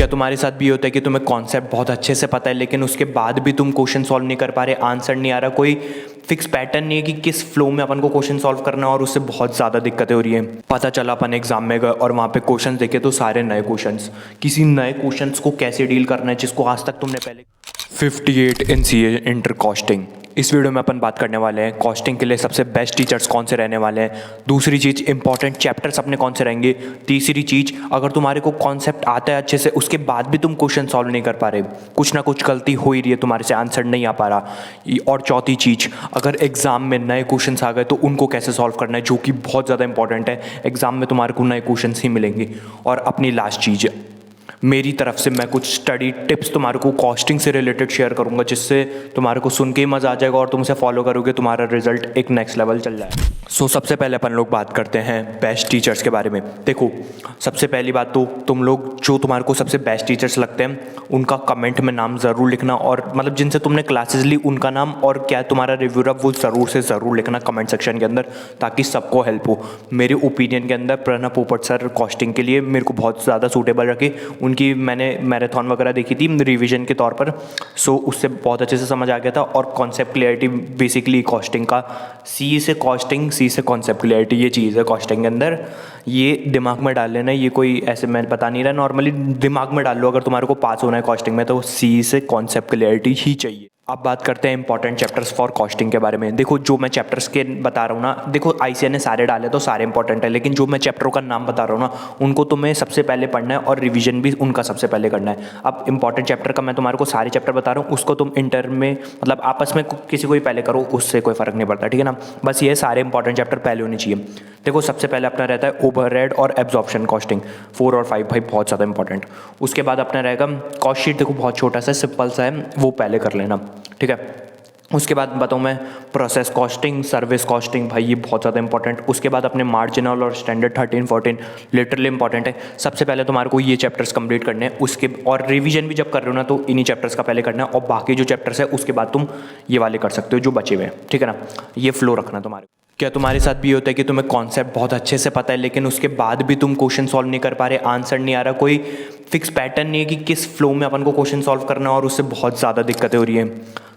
क्या तुम्हारे साथ भी होता है कि तुम्हें कॉन्सेप्ट बहुत अच्छे से पता है लेकिन उसके बाद भी तुम क्वेश्चन सॉल्व नहीं कर पा रहे, आंसर नहीं आ रहा, कोई फिक्स पैटर्न नहीं है कि किस फ्लो में अपन को क्वेश्चन सॉल्व करना है और उससे बहुत ज़्यादा दिक्कतें हो रही हैं। पता चला अपन एग्जाम में गए और वहाँ पे क्वेश्चंस देखे तो सारे नए क्वेश्चंस, किसी नए क्वेश्चंस को कैसे डील करना है जिसको आज तक तुमने पहले 58 इन सीए इंटर कॉस्टिंग। इस वीडियो में अपन बात करने वाले हैं कॉस्टिंग के लिए सबसे बेस्ट टीचर्स कौन से रहने वाले हैं। दूसरी चीज़, इंपॉर्टेंट चैप्टर्स अपने कौन से रहेंगे। तीसरी चीज़, अगर तुम्हारे को कॉन्सेप्ट आता है अच्छे से उसके बाद भी तुम क्वेश्चन सॉल्व नहीं कर पा रहे, कुछ ना कुछ गलती हो ही रही है, तुम्हारे से आंसर नहीं आ पा रहा। और चौथी चीज़, अगर एग्जाम में नए क्वेश्चंस आ गए तो उनको कैसे सॉल्व करना है, जो कि बहुत ज़्यादा इंपॉर्टेंट है। एग्जाम में तुम्हारे को नए क्वेश्चंस ही मिलेंगे। और अपनी लास्ट चीज़, मेरी तरफ से मैं कुछ स्टडी टिप्स तुम्हारे को कॉस्टिंग से रिलेटेड शेयर करूंगा जिससे तुम्हारे को सुन के ही मज़ा आ जाएगा और तुम उसे फॉलो करोगे, तुम्हारा रिजल्ट एक नेक्स्ट लेवल चल जाएगा। सबसे पहले अपन लोग बात करते हैं बेस्ट टीचर्स के बारे में। देखो, सबसे पहली बात तो तुम लोग जो तुम्हारे को सबसे बेस्ट टीचर्स लगते हैं उनका कमेंट में नाम ज़रूर लिखना, और मतलब जिनसे तुमने क्लासेस ली उनका नाम और क्या तुम्हारा रिव्यू रहा वो ज़रूर से ज़रूर लिखना कमेंट सेक्शन के अंदर, ताकि सबको हेल्प हो। मेरे ओपिनियन के अंदर प्रणव पोपट सर कॉस्टिंग के लिए मेरे को बहुत ज़्यादा सूटेबल रखे। उनकी मैंने मैराथन वगैरह देखी थी रिवीजन के तौर पर, सो उससे बहुत अच्छे से समझ आ गया था। और कॉन्सेप्ट क्लियरिटी बेसिकली कॉस्टिंग का, सी से कॉस्टिंग, सी से कॉन्सेप्ट क्लियरिटी, ये चीज़ है कॉस्टिंग के अंदर। ये दिमाग में डाल लेना, ये कोई ऐसे मैं बता नहीं रहा, नॉर्मली दिमाग में डाल लो। अगर तुम्हारे को पास होना है कॉस्टिंग में तो सी से कॉन्सेप्ट क्लियरिटी ही चाहिए। अब बात करते हैं इंपॉर्टेंट चैप्टर्स फॉर कॉस्टिंग के बारे में। देखो, जो मैं चैप्टर्स के बता रहा हूँ ना, देखो आईसीएन ने सारे डाले तो सारे इंपॉर्टेंट है, लेकिन जो मैं चैप्टरों का नाम बता रहा हूँ ना उनको तुम्हें सबसे पहले पढ़ना है और रिवीजन भी उनका सबसे पहले करना है। अब इंपॉर्टेंट चैप्टर का मैं तुम्हारे को सारे चैप्टर बता रहा हूँ, उसको तुम इंटर में मतलब आपस में किसी को भी पहले करो, उससे कोई फर्क नहीं पड़ता, ठीक है ना। बस ये सारे इंपॉर्टेंट चैप्टर पहले होने चाहिए। देखो, सबसे पहले अपना रहता है ओवरहेड और एब्जॉर्प्शन कॉस्टिंग, 4 और 5 भाई बहुत ज़्यादा इंपॉर्टेंट। उसके बाद अपना रहेगा कॉस्ट शीट, देखो बहुत छोटा सा सिंपल सा है, वो पहले कर लेना, ठीक है। उसके बाद बताऊँ मैं प्रोसेस कॉस्टिंग, सर्विस कॉस्टिंग, भाई ये बहुत ज़्यादा इंपॉर्टेंट। उसके बाद अपने मार्जिनल और स्टैंडर्ड 13, 14 लिटरली इंपॉर्टेंट है। सबसे पहले तुम्हारे को ये चैप्टर्स कंप्लीट करने हैं, उसके और रिवीजन भी जब कर रहे हो ना तो इन्हीं चैप्टर्स का पहले करना है, और बाकी जो चैप्टर्स है उसके बाद तुम ये वाले कर सकते हो जो बचे हुए हैं, ठीक है ना। ये फ्लो रखना तुम्हारे। क्या तुम्हारे साथ भी होता है कि तुम्हें कॉन्सेप्ट बहुत अच्छे से पता है लेकिन उसके बाद भी तुम क्वेश्चन सॉल्व नहीं कर पा रहे, आंसर नहीं आ रहा, कोई फिक्स पैटर्न नहीं है कि किस फ्लो में अपन को क्वेश्चन सॉल्व करना है और उससे बहुत ज़्यादा दिक्कतें हो रही हैं।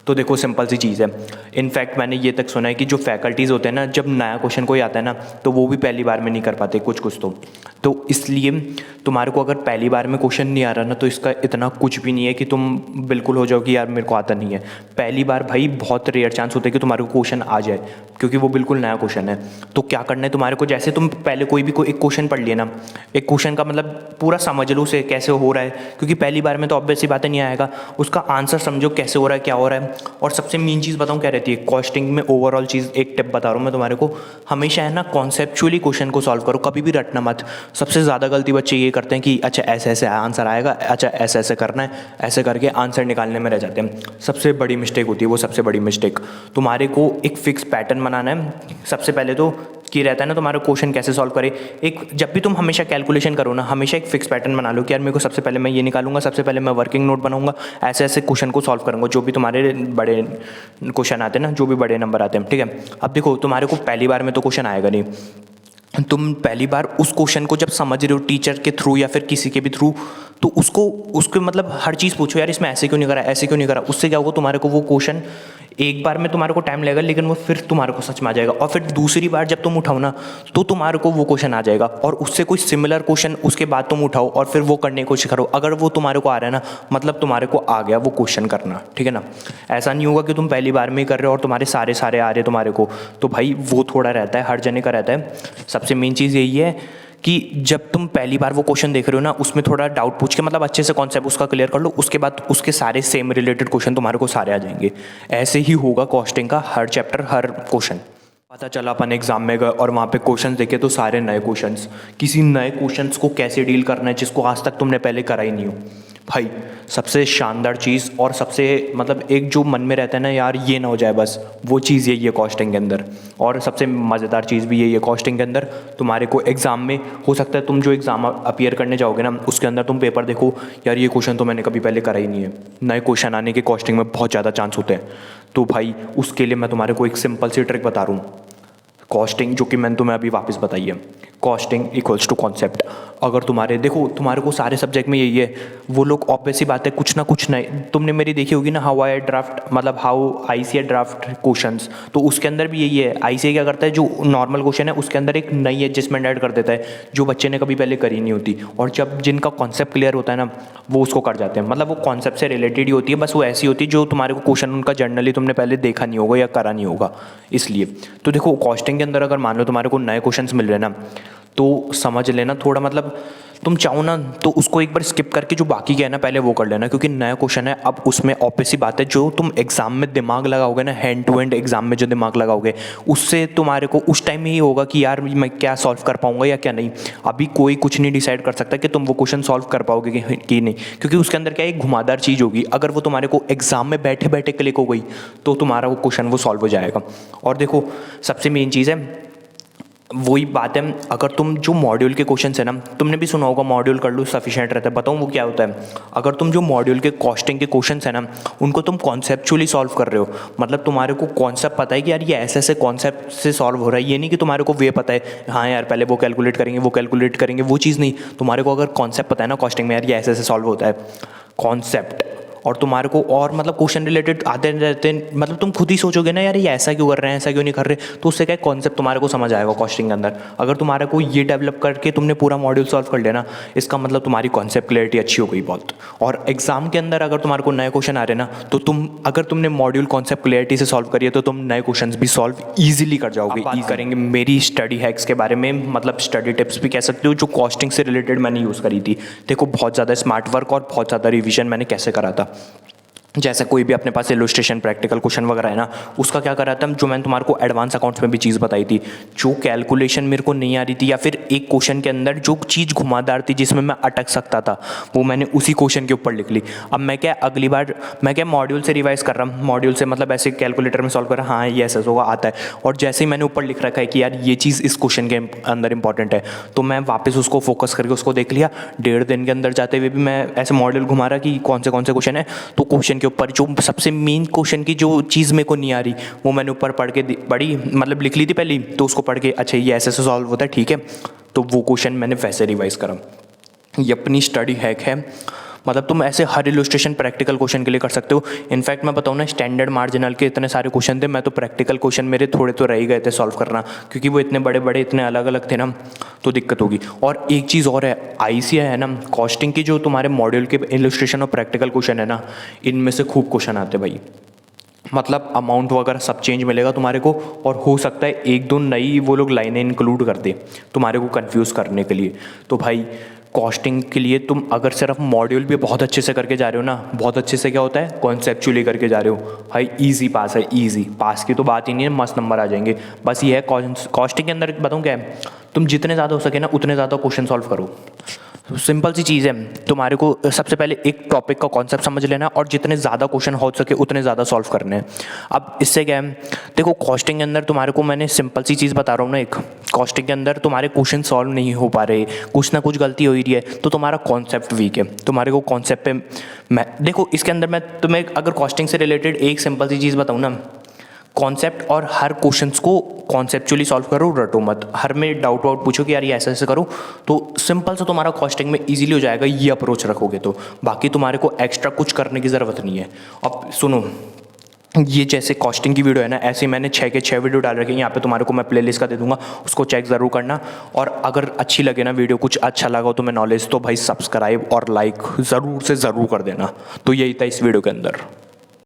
तो देखो, सिंपल सी चीज़ है। इनफैक्ट मैंने ये तक सुना है कि जो फैकल्टीज़ होते हैं ना, जब नया क्वेश्चन कोई आता है ना तो वो भी पहली बार में नहीं कर पाते कुछ तो इसलिए तुम्हारे को अगर पहली बार में क्वेश्चन नहीं आ रहा ना तो इसका इतना कुछ भी नहीं है कि तुम बिल्कुल हो जाओ कि यार मेरे को आता नहीं है। पहली बार भाई बहुत रेयर चांस होता है कि तुम्हारे को क्वेश्चन आ जाए, क्योंकि वो बिल्कुल नया क्वेश्चन है। तो क्या करना है तुम्हारे को, जैसे तुम पहले कोई एक क्वेश्चन पढ़ लिया ना, एक क्वेश्चन का मतलब पूरा समझ लो उसे कैसे हो रहा है, क्योंकि पहली बार में तो ऑब्वियस सी बातें नहीं आएगा, उसका आंसर समझो कैसे हो रहा है, क्या हो रहा है। और सबसे मेन चीज़ बताऊँ क्या रहती है कॉस्टिंग में, ओवरऑल चीज़ एक टिप बता रहा हूँ मैं तुम्हारे को, हमेशा है ना कॉन्सेप्चुअली क्वेश्चन को सॉल्व करो, कभी भी रटना मत। सबसे ज़्यादा गलती बच्चे ये करते हैं कि अच्छा ऐसे ऐसे आंसर आएगा, अच्छा ऐसे ऐसे करना है, ऐसे करके आंसर निकालने में रह जाते हैं। सबसे बड़ी मिस्टेक होती है वो, सबसे बड़ी मिस्टेक। तुम्हारे को एक फिक्स पैटर्न बनाना है। सबसे पहले तो कि रहता है ना तुम्हारा क्वेश्चन कैसे सॉल्व करे, एक जब भी तुम हमेशा कैलकुलेशन करो ना, हमेशा एक फिक्स पैटर्न बना लो कि यार मेरे को सबसे पहले मैं ये निकालूंगा, सबसे पहले मैं वर्किंग नोट बनाऊंगा, ऐसे ऐसे क्वेश्चन को सॉल्व करूंगा जो भी तुम्हारे बड़े क्वेश्चन आते हैं ना, जो भी बड़े नंबर आते हैं, ठीक है। अब देखो, तुम्हारे को पहली बार में तो क्वेश्चन आएगा नहीं, तुम पहली बार उस क्वेश्चन को जब समझ रहे हो टीचर के थ्रू या फिर किसी के भी थ्रू, तो उसको मतलब हर चीज़ पूछो, यार इसमें ऐसे क्यों नहीं करा, ऐसे क्यों नहीं करा। उससे क्या होगा, तुम्हारे को वो क्वेश्चन एक बार में तुम्हारे को टाइम लगेगा लेकिन वो फिर तुम्हारे को सच में आ जाएगा, और फिर दूसरी बार जब तुम उठाओ ना तो तुम्हारे को वो क्वेश्चन आ जाएगा, और उससे कोई सिमिलर क्वेश्चन उसके बाद तुम उठाओ और फिर वो करने की कोशिश करो। अगर वो तुम्हारे को आ रहा है ना, मतलब तुम्हारे को आ गया वो क्वेश्चन करना, ठीक है ना। ऐसा नहीं होगा कि तुम पहली बार में ही कर रहे हो और तुम्हारे सारे आ रहे तुम्हारे को, तो भाई वो थोड़ा रहता है, हर जने का रहता है। सबसे मेन चीज़ यही है कि जब तुम पहली बार वो क्वेश्चन देख रहे हो ना, उसमें थोड़ा डाउट पूछ के मतलब अच्छे से कॉन्सेप्ट उसका क्लियर कर लो, उसके बाद उसके सारे सेम रिलेटेड क्वेश्चन तुम्हारे को सारे आ जाएंगे। ऐसे ही होगा कॉस्टिंग का हर चैप्टर, हर क्वेश्चन। पता चला अपन एग्जाम में गए और वहाँ पे क्वेश्चंस देखे तो सारे नए क्वेश्चंस, किसी नए क्वेश्चंस को कैसे डील करना है जिसको आज तक तुमने पहले करा ही नहीं हो। भाई सबसे शानदार चीज़ और सबसे मतलब एक जो मन में रहता है ना, यार ये ना हो जाए बस, वो चीज़ यही है कॉस्टिंग के अंदर। और सबसे मज़ेदार चीज़ भी यही है कॉस्टिंग के अंदर, तुम्हारे को एग्ज़ाम में हो सकता है तुम जो एग्ज़ाम अपीयर करने जाओगे ना उसके अंदर तुम पेपर देखो, यार ये क्वेश्चन तो मैंने कभी पहले करा ही नहीं है। नए क्वेश्चन आने के कॉस्टिंग में बहुत ज़्यादा चांस होते हैं। तो भाई उसके लिए मैं तुम्हारे को एक सिंपल सी ट्रिक बता रहा हूँ। कॉस्टिंग जो कि मैंने तुम्हें अभी वापस बताई है, कॉस्टिंग इक्वल्स टू कॉन्सेप्ट। अगर तुम्हारे को सारे सब्जेक्ट में यही है, वो लोग ऑब्वियस सी बात है कुछ ना कुछ नए, तुमने मेरी देखी होगी ना हाउ आई ड्राफ्ट, मतलब हाउ ICAI ड्राफ्ट क्वेश्चंस, तो उसके अंदर भी यही है। ICAI क्या करता है, जो नॉर्मल क्वेश्चन है उसके अंदर एक नई एडजस्टमेंट ऐड कर देता है जो बच्चे ने कभी पहले करी नहीं होती, और जब जिनका कॉन्सेप्ट क्लियर होता है ना वो उसको कर जाते हैं। मतलब वो कॉन्सेप्ट से रिलेटेड ही होती है, बस वो ऐसी होती है जो तुम्हारे को क्वेश्चन उनका जनरली तुमने पहले देखा नहीं होगा या करा नहीं होगा, इसलिए। तो देखो कॉस्टिंग के अंदर अगर मान लो तुम्हारे को नए क्वेश्चंस मिल रहे हैं ना, तो समझ लेना थोड़ा, मतलब तुम चाहो ना तो उसको एक बार स्किप करके जो बाकी क्या है ना पहले वो कर लेना, क्योंकि नया क्वेश्चन है। अब उसमें ऑब्वियस सी बात है, जो तुम एग्जाम में दिमाग लगाओगे ना, हैंड टू हैंड एग्जाम में जो दिमाग लगाओगे, उससे तुम्हारे को उस टाइम में ही होगा कि यार मैं क्या सॉल्व कर पाऊंगा या क्या नहीं। अभी कोई कुछ नहीं डिसाइड कर सकता कि तुम वो क्वेश्चन सॉल्व कर पाओगे कि नहीं, क्योंकि उसके अंदर क्या एक घुमावदार चीज़ होगी। अगर वो तुम्हारे को एग्जाम में बैठे बैठे क्लिक हो गई तो तुम्हारा वो क्वेश्चन वो सॉल्व हो जाएगा। और देखो सबसे मेन चीज़ है, वही बात है, अगर तुम जो मॉड्यूल के क्वेश्चन है ना, तुमने भी सुना होगा मॉड्यूल कर लो सफिशिएंट रहता है। बताऊँ वो क्या होता है, अगर तुम जो मॉड्यूल के कॉस्टिंग के क्वेश्चन है ना उनको तुम कॉन्सेप्चुअली सॉल्व कर रहे हो, मतलब तुम्हारे को कॉन्सेप्ट पता है कि यार ये ऐसे ऐसे कॉन्सेप्ट से सॉल्व हो रहा है, ये नहीं कि तुम्हारे को वे पता है हाँ यार पहले वो कैलकुलेट करेंगे वो चीज़ नहीं। तुम्हारे को अगर कॉन्सेप्ट पता है ना कॉस्टिंग में, यार ये ऐसे ऐसे सॉल्व होता है कॉन्सेप्ट, और तुम्हारे को और मतलब क्वेश्चन रिलेटेड आते रहते हैं, मतलब तुम खुद ही सोचोगे ना यार ये ऐसा क्यों कर रहे हैं, ऐसा क्यों नहीं कर रहे, तो उससे क्या कॉन्सेप्ट तुम्हारे को समझ आएगा कॉस्टिंग के अंदर। अगर तुम्हारे को ये डेवलप करके तुमने पूरा मॉड्यूल सॉल्व कर लेना, इसका मतलब तुम्हारी कॉन्सेप्ट क्लियरिटी अच्छी हो गई बहुत। और एग्जाम के अंदर अगर तुम्हारे को नए क्वेश्चन आ रहे ना, तो अगर तुमने मॉड्यूल कॉन्सेप्ट क्लियरिटी से सॉल्व करिए तो तुम नए क्वेश्चन भी सॉल्व ईजिली कर जाओगे। बात करेंगे मेरी स्टडी हैक्स के बारे में, मतलब स्टडी टिप्स भी कह सकते हो जो कॉस्टिंग से रिलेटेड मैंने यूज़ करी थी। देखो बहुत ज़्यादा स्मार्ट वर्क और बहुत ज़्यादा रिविजन मैंने कैसे करा था। जैसे कोई भी अपने पास इलस्ट्रेशन प्रैक्टिकल क्वेश्चन वगैरह है ना, उसका क्या करा था, जो मैंने तुम्हारे को एडवांस अकाउंट्स में भी चीज़ बताई थी, जो कैलकुलेशन मेरे को नहीं आ रही थी या फिर एक क्वेश्चन के अंदर जो चीज़ घुमादार थी जिसमें मैं अटक सकता था, वो मैंने उसी क्वेश्चन के ऊपर लिख ली। अब मैं क्या अगली बार मैं क्या मॉड्यूल से रिवाइज कर रहा हूँ, मॉड्यूल से मतलब ऐसे कैलकुलेटर में सॉल्व कर रहा, हाँ ये ऐसा होगा आता है, और जैसे ही मैंने ऊपर लिख रखा है कि यार ये चीज़ इस क्वेश्चन के अंदर इंपॉर्टेंट है, तो मैं वापस उसको फोकस करके उसको देख लिया। 1.5 दिन के अंदर जाते हुए भी मैं ऐसे मॉड्यूल घुमा रहा कि कौन से क्वेश्चन है, तो क्वेश्चन के ऊपर जो सबसे मेन क्वेश्चन की जो चीज़ मेरे को नहीं आ रही वो मैंने ऊपर पढ़ी, मतलब लिख ली थी पहले, तो उसको पढ़ के अच्छा ये ऐसे सॉल्व होता है, ठीक है, तो वो क्वेश्चन मैंने वैसे रिवाइज करा। ये अपनी स्टडी हैक है, मतलब तुम ऐसे हर इलस्ट्रेशन प्रैक्टिकल क्वेश्चन के लिए कर सकते हो। इनफैक्ट मैं बताऊँ ना, स्टैंडर्ड मार्जिनल के इतने सारे क्वेश्चन थे, मैं तो प्रैक्टिकल क्वेश्चन मेरे थोड़े तो रह ही गए थे सॉल्व करना, क्योंकि वो इतने बड़े बड़े इतने अलग अलग थे ना, तो दिक्कत होगी। और एक चीज़ और है, ICAI है ना, कॉस्टिंग की जो तुम्हारे मॉड्यूल के इलस्ट्रेशन और प्रैक्टिकल क्वेश्चन है ना, इनमें से खूब क्वेश्चन आते भाई, मतलब अमाउंट वगैरह सब चेंज मिलेगा तुम्हारे को, और हो सकता है 1-2 नई वो लोग लाइनें इंक्लूड कर दे तुम्हारे को कंफ्यूज करने के लिए। तो भाई कॉस्टिंग के लिए तुम अगर सिर्फ मॉड्यूल भी बहुत अच्छे से करके जा रहे हो ना, बहुत अच्छे से क्या होता है कॉन्सेप्चुअली करके जा रहे हो, भाई इजी पास है, इजी पास की तो बात ही नहीं है, मस्त नंबर आ जाएंगे। बस ये है कॉस्टिंग के अंदर बताऊँ क्या है, तुम जितने ज़्यादा हो सके ना उतने ज़्यादा क्वेश्चन सॉल्व करो। सिंपल सी चीज़ है, तुम्हारे को सबसे पहले एक टॉपिक का कॉन्सेप्ट समझ लेना है और जितने ज़्यादा क्वेश्चन हो सके उतने ज़्यादा सॉल्व करने हैं। अब इससे क्या है, देखो कॉस्टिंग के अंदर तुम्हारे को मैंने सिंपल सी चीज़ बता रहा हूँ ना, एक कॉस्टिंग के अंदर तुम्हारे क्वेश्चन सॉल्व नहीं हो पा रहे, कुछ ना कुछ गलती हो रही है, तो तुम्हारा कॉन्सेप्ट वीक है। तुम्हारे को कॉन्सेप्ट पे मैं देखो इसके अंदर मैं तुम्हें अगर कॉस्टिंग से रिलेटेड एक सिंपल सी चीज़ बताऊँ ना, कॉन्सेप्ट और हर क्वेश्चंस को कॉन्सेप्चुअली सॉल्व करो, रटो मत। हर में डाउट वाउट पूछो कि यार ये ऐसे ऐसे करो, तो सिंपल से तुम्हारा कॉस्टिंग में इजीली हो जाएगा। ये अप्रोच रखोगे तो बाकी तुम्हारे को एक्स्ट्रा कुछ करने की ज़रूरत नहीं है। अब सुनो, ये जैसे कॉस्टिंग की वीडियो है ना, ऐसे मैंने 6 के 6 वीडियो डाल रखे हैं, यहाँ पे तुम्हारे को मैं प्लेलिस्ट का दे दूंगा, उसको चेक ज़रूर करना। और अगर अच्छी लगे ना वीडियो, कुछ अच्छा लगा हो तुम्हें नॉलेज, तो भाई सब्सक्राइब और लाइक ज़रूर से ज़रूर कर देना। तो यही था इस वीडियो के अंदर।